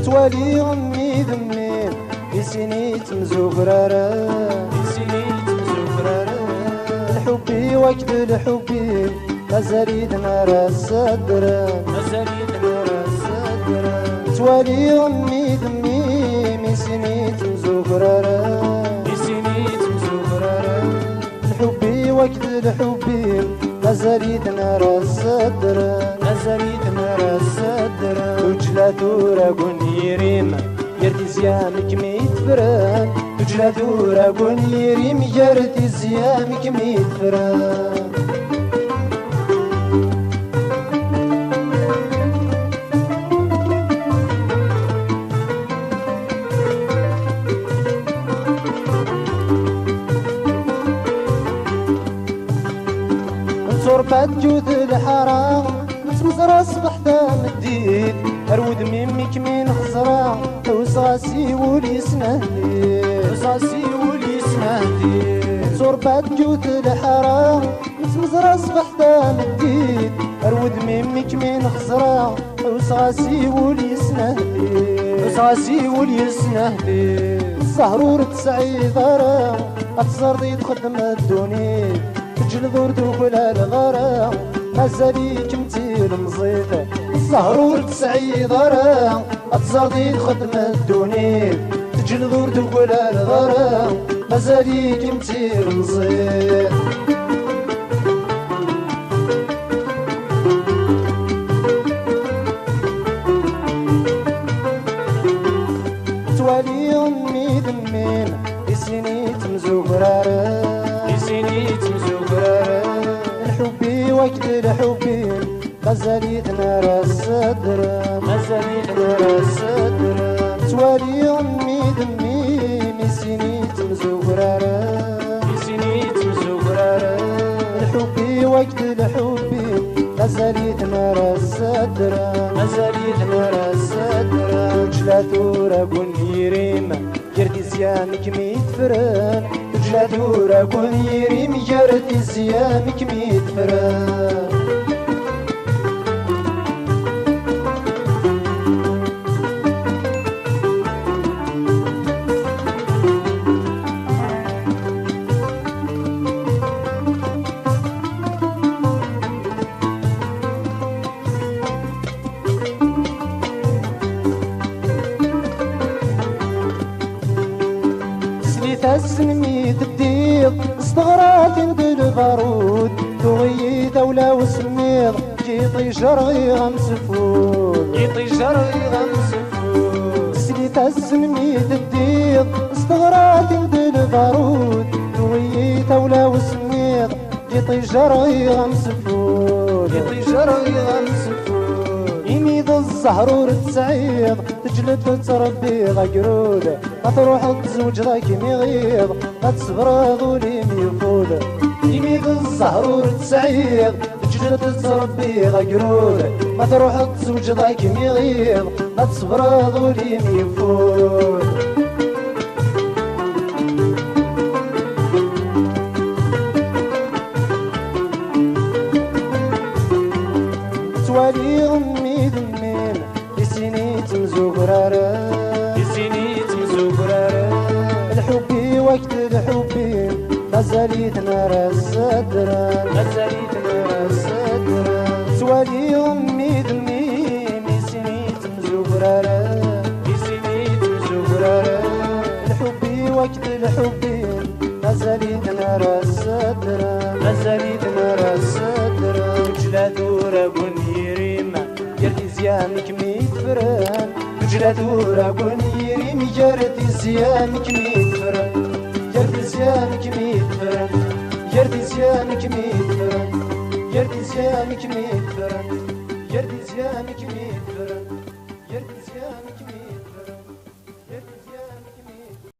توالي غمي ذمين بسنيت مزوفرارا بسنيت مزوفرارا الحبي وقت الحبي مازاليد نار الصدر مازاليد نار الصدر توالي غمي ذمي بسنيت مزوفرارا بسنيت مزوفرارا الحبي وقت الحبي مازاليد نار الصدر مازاليد نار الصدر تجلا ثورة يريم يرتي زيامك ميت فران تجلا ثورة يريم يرتي زيامك ميت فران صربات جوث الحرام مزرع صبح مديد أرود ميمك من خزرع وصاصي ولي سنهدي وصاصي ولي سنهدي صربات جوث الحرام مزرع صبح مديد أرود ميمك من خزرع وصاصي ولي سنهدي وصاصي ولي سنهدي الزهرور تسعي ضرا أتصرضي تخدم الدنيا تجلدور دخل الغرام مازاليك متيل مزيد الزهرور تسعي ضرا أتصرضي تخدم الدنيا تجلدور دخل الغرام مازاليك متيل مزيد توالي أمي ذمين بسنيت مزوفرارا بسنيت مزوفرارا الحبي وقت الحبي مازاليد نار الصدر مازاليد نار الصدر توالي أمي ذمي بسنيت مزوفرارا بسنيت مزوفرارا الحبي وقت الحبي مازاليد نار الصدر مازاليد نار الصدر وجلا ثورة يريم يرتي زيامك ميت فران وجلا ثورة يريم يرتي زيامك ميت فران تسلمي تديض استغرات ندل بارود تغي دولة وسميض جيطي جرغي غمسفود جيطي جرغي غمسفود سلي تسلمي تديض استغرات ندل بارود تغي دولة وسميض جيطي جرغي غمسفود جيطي جرغي غمسفود يميض الزهرور تسعيض تجلد تربي غقرود ما تروح تزوج ذاك ميغيض ما تصبر ظليم يفود يميض الزهرور تسعيض تجلد تربي غقرود ما تروح تزوج ذاك ميغيض ما تصبر ظليم يفود توالي أمي ذمين بسنيت مزوفرارا بسنيت مزوفرارا الحبي وقت الحبي مازاليد نار الصدر مازاليد نار الصدر توالي أمي ذمين بسنيت مزوفرارا بسنيت مزوفرارا الحبي وقت الحبي مازاليد نار الصدر مازاليد نار الصدر وجلا ثورة يريم يرتي زيامك ميت فران وجلا ثورة يريم يرتي زيامك ميت فران يرتي زيامك ميت فران يرتي زيامك ميت فران يرتي زيامك ميت فران يرتي زيامك ميت فران يرتي زيامك